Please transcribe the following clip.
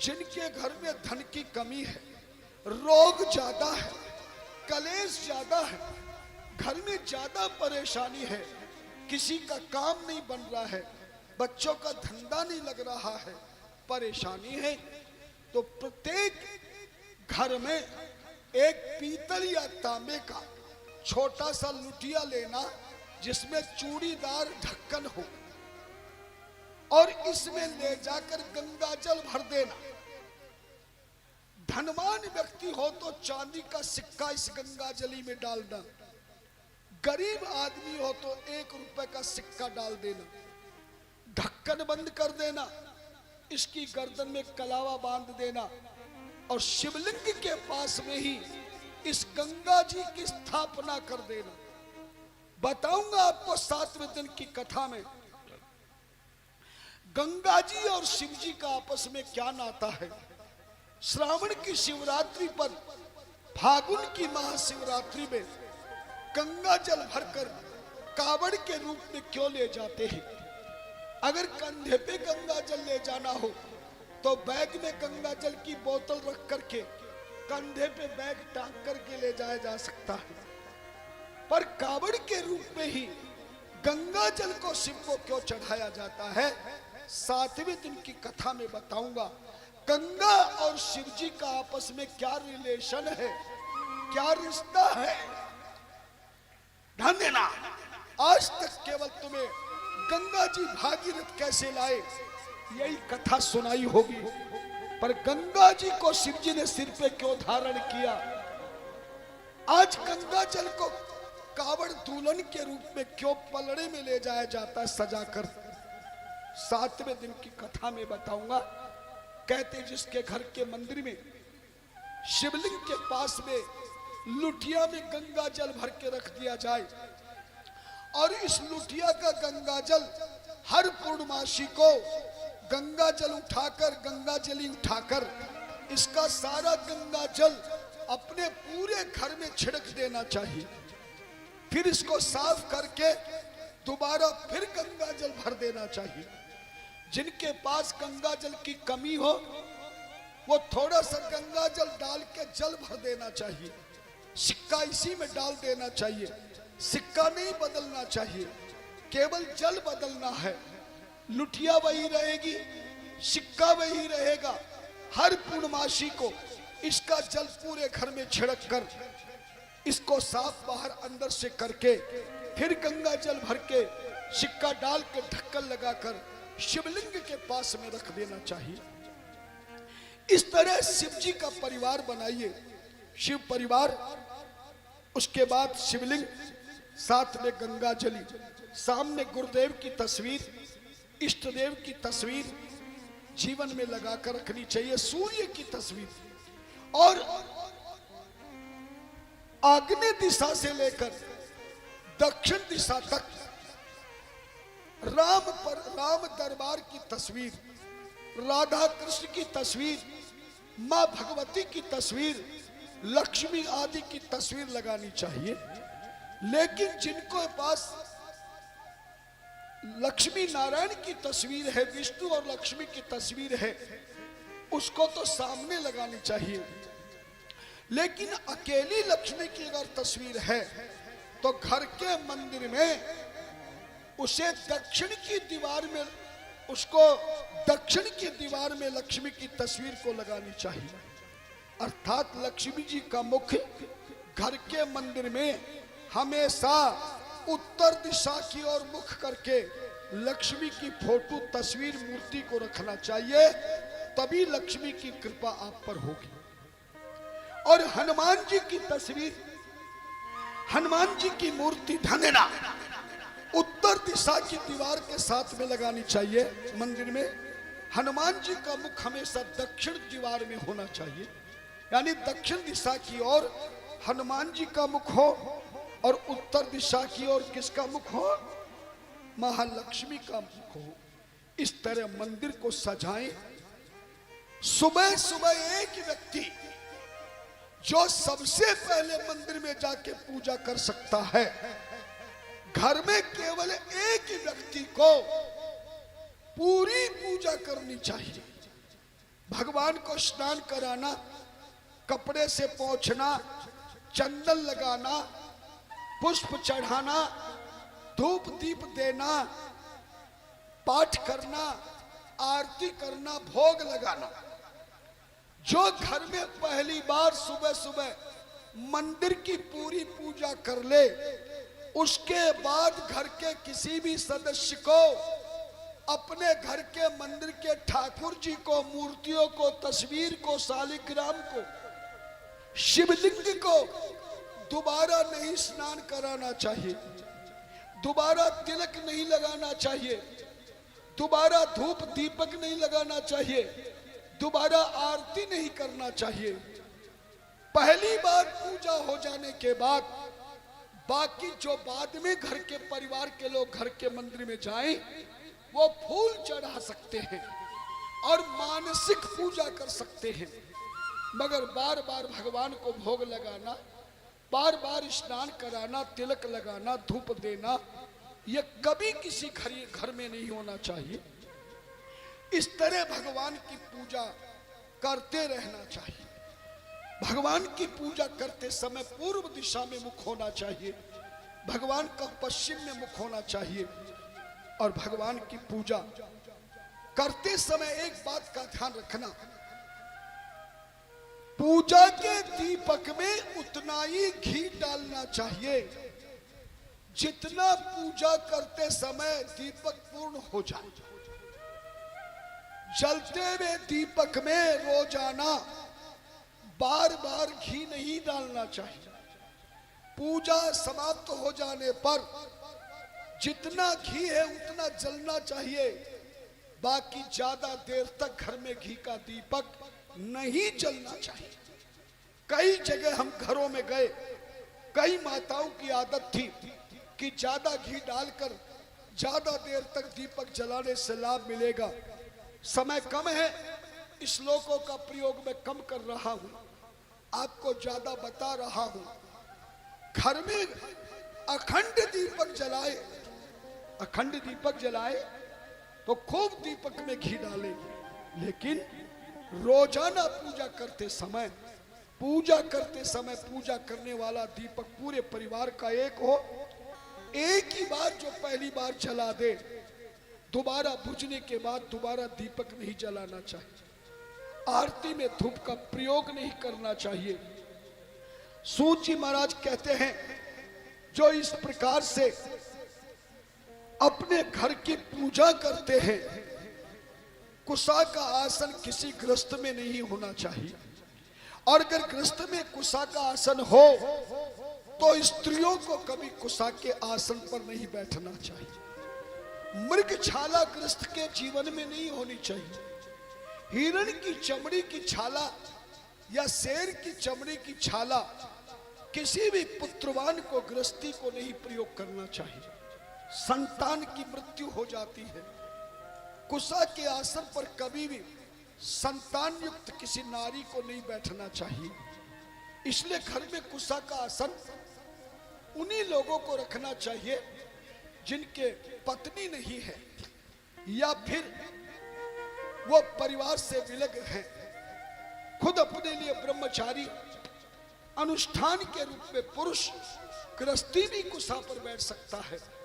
जिनके घर में धन की कमी है, रोग ज्यादा है, कलेश ज्यादा है, घर में ज्यादा परेशानी है, किसी का काम नहीं बन रहा है, बच्चों का धंधा नहीं लग रहा है, परेशानी है, तो प्रत्येक घर में एक पीतल या तांबे का छोटा सा लुटिया लेना जिसमें चूड़ीदार ढक्कन हो और इसमें ले जाकर गंगा जल भर देना। धनवान व्यक्ति हो तो चांदी का सिक्का इस गंगा जली में डालना, गरीब आदमी हो तो 1 रुपए का सिक्का डाल देना, ढक्कन बंद कर देना, इसकी गर्दन में कलावा बांध देना और शिवलिंग के पास में ही इस गंगा जी की स्थापना कर देना। बताऊंगा आपको 7वें दिन की कथा में गंगा जी और शिव जी का आपस में क्या नाता है। श्रावण की शिवरात्रि पर, फागुन की महाशिवरात्रि में गंगा जल भरकर कावड़ के रूप में क्यों ले जाते हैं। अगर कंधे पे गंगा जल ले जाना हो तो बैग में गंगा जल की बोतल रख करके कंधे पे बैग टांग करके ले जाया जा सकता है, पर कावड़ के रूप में ही गंगा जल को शिव को क्यों चढ़ाया जाता है, 7वें दिन की कथा में बताऊंगा। गंगा और शिव जी का आपस में क्या रिलेशन है, क्या रिश्ता है। ध्यान देना, आज तक केवल तुम्हें गंगा जी भागीरथ कैसे लाए यही कथा सुनाई होगी, पर गंगा जी को शिव जी ने सिर पे क्यों धारण किया। आज गंगा जल को कावड़ दुल्हन के रूप में क्यों पलड़े में ले जाया जाता है सजाकर, 7वें दिन की कथा में बताऊंगा। कहते जिसके घर के मंदिर में शिवलिंग के पास में लुटिया में गंगा जल भर के रख दिया जाए और इस लुटिया का गंगा जल हर पूर्णमासी को गंगा जल उठाकर, गंगा जली उठाकर इसका सारा गंगा जल अपने पूरे घर में छिड़क देना चाहिए। फिर इसको साफ करके दोबारा फिर गंगा जल भर देना चाहिए। जिनके पास गंगा जल की कमी हो वो थोड़ा सा गंगा जल डाल के जल भर देना चाहिए, सिक्का इसी में डाल देना चाहिए, सिक्का नहीं बदलना चाहिए, केवल जल बदलना है। लुटिया वही रहेगी, सिक्का वही रहेगा। हर पूर्णमासी को इसका जल पूरे घर में छिड़क कर इसको साफ बाहर अंदर से करके फिर गंगा जल भर के सिक्का डाल के ढक्कन लगाकर शिवलिंग के पास में रख देना चाहिए। इस तरह शिव जी का परिवार बनाइए, शिव परिवार, उसके बाद शिवलिंग, साथ में गंगा जली, सामने गुरुदेव की तस्वीर, इष्ट देव की तस्वीर जीवन में लगाकर रखनी चाहिए, सूर्य की तस्वीर और आग्नेय दिशा से लेकर दक्षिण दिशा तक राम दरबार की तस्वीर, राधा कृष्ण की तस्वीर, मां भगवती की तस्वीर, लक्ष्मी आदि की तस्वीर लगानी चाहिए। लेकिन जिनको पास लक्ष्मी नारायण की तस्वीर है, विष्णु और लक्ष्मी की तस्वीर है, उसको तो सामने लगानी चाहिए। लेकिन अकेली लक्ष्मी की अगर तस्वीर है तो घर के मंदिर में उसे दक्षिण की दीवार में, उसको दक्षिण की दीवार में लक्ष्मी की तस्वीर को लगानी चाहिए। अर्थात लक्ष्मी जी का मुख घर के मंदिर में हमेशा उत्तर दिशा की ओर मुख करके लक्ष्मी की फोटो, तस्वीर, मूर्ति को रखना चाहिए, तभी लक्ष्मी की कृपा आप पर होगी। और हनुमान जी की तस्वीर, हनुमान जी की मूर्ति ढंगना उत्तर दिशा की दीवार के साथ में लगानी चाहिए मंदिर में। हनुमान जी का मुख हमेशा दक्षिण दीवार में होना चाहिए, यानी दक्षिण दिशा की ओर हनुमान जी का मुख हो और उत्तर दिशा की ओर किसका मुख हो, महालक्ष्मी का मुख हो। इस तरह मंदिर को सजाएं। सुबह सुबह एक व्यक्ति जो सबसे पहले मंदिर में जाके पूजा कर सकता है, घर में केवल एक व्यक्ति को पूरी पूजा करनी चाहिए। भगवान को स्नान कराना, कपड़े से पोंछना, चंदन लगाना, पुष्प चढ़ाना, धूप दीप देना, पाठ करना, आरती करना, भोग लगाना। जो घर में पहली बार सुबह सुबह मंदिर की पूरी पूजा कर ले, उसके बाद घर के किसी भी सदस्य को अपने घर के मंदिर के ठाकुर जी को, मूर्तियों को, तस्वीर को, शालिग्राम को, शिवलिंग को दोबारा नहीं स्नान कराना चाहिए, दोबारा तिलक नहीं लगाना चाहिए, दोबारा धूप दीपक नहीं लगाना चाहिए, दोबारा आरती नहीं करना चाहिए। पहली बार पूजा हो जाने के बाद बाकी जो बाद में घर के परिवार के लोग घर के मंदिर में जाएं, वो फूल चढ़ा सकते हैं और मानसिक पूजा कर सकते हैं, मगर बार बार भगवान को भोग लगाना, बार बार स्नान कराना, तिलक लगाना, धूप देना, यह कभी किसी घर में नहीं होना चाहिए। इस तरह भगवान की पूजा करते रहना चाहिए। भगवान की पूजा करते समय पूर्व दिशा में मुख होना चाहिए, भगवान का पश्चिम में मुख होना चाहिए। और भगवान की पूजा करते समय एक बात का ध्यान रखना, पूजा के दीपक में उतना ही घी डालना चाहिए जितना पूजा करते समय दीपक पूर्ण हो जाए। जलते हुए दीपक में रोजाना बार बार घी नहीं डालना चाहिए। पूजा समाप्त हो जाने पर जितना घी है उतना जलना चाहिए, बाकी ज्यादा देर तक घर में घी का दीपक नहीं जलना चाहिए। कई जगह हम घरों में गए, कई माताओं की आदत थी कि ज्यादा घी डालकर ज्यादा देर तक दीपक जलाने से लाभ मिलेगा। समय कम है, श्लोकों का प्रयोग मैं कम कर रहा हूं, आपको ज्यादा बता रहा हूं। घर में अखंड दीपक जलाए, अखंड दीपक जलाए तो खूब दीपक में घी डाले, लेकिन रोजाना पूजा करते समय पूजा करने वाला दीपक पूरे परिवार का एक हो। एक ही बार जो पहली बार जला दे, दोबारा बुझने के बाद दोबारा दीपक नहीं जलाना चाहिए। आरती में धूप का प्रयोग नहीं करना चाहिए। सूत जी महाराज कहते हैं, जो इस प्रकार से अपने घर की पूजा करते हैं, कुशा का आसन किसी गृहस्थ में नहीं होना चाहिए। और अगर गृहस्थ में कुशा का आसन हो तो स्त्रियों को कभी कुशा के आसन पर नहीं बैठना चाहिए। मृगछाला गृहस्थ के जीवन में नहीं होनी चाहिए। हिरण की चमड़ी की छाला या शेर की चमड़ी की छाला किसी भी पुत्रवान को, गृहस्थी को नहीं प्रयोग करना चाहिए। संतान की मृत्यु हो जाती है। कुशा के आसन पर कभी भी संतान युक्त किसी नारी को नहीं बैठना चाहिए। इसलिए घर में कुशा का आसन उन्हीं लोगों को रखना चाहिए जिनके पत्नी नहीं है या फिर वो परिवार से विलग हैं, खुद अपने लिए ब्रह्मचारी, अनुष्ठान के रूप में पुरुष गृहस्थी भी कुशा पर बैठ सकता है।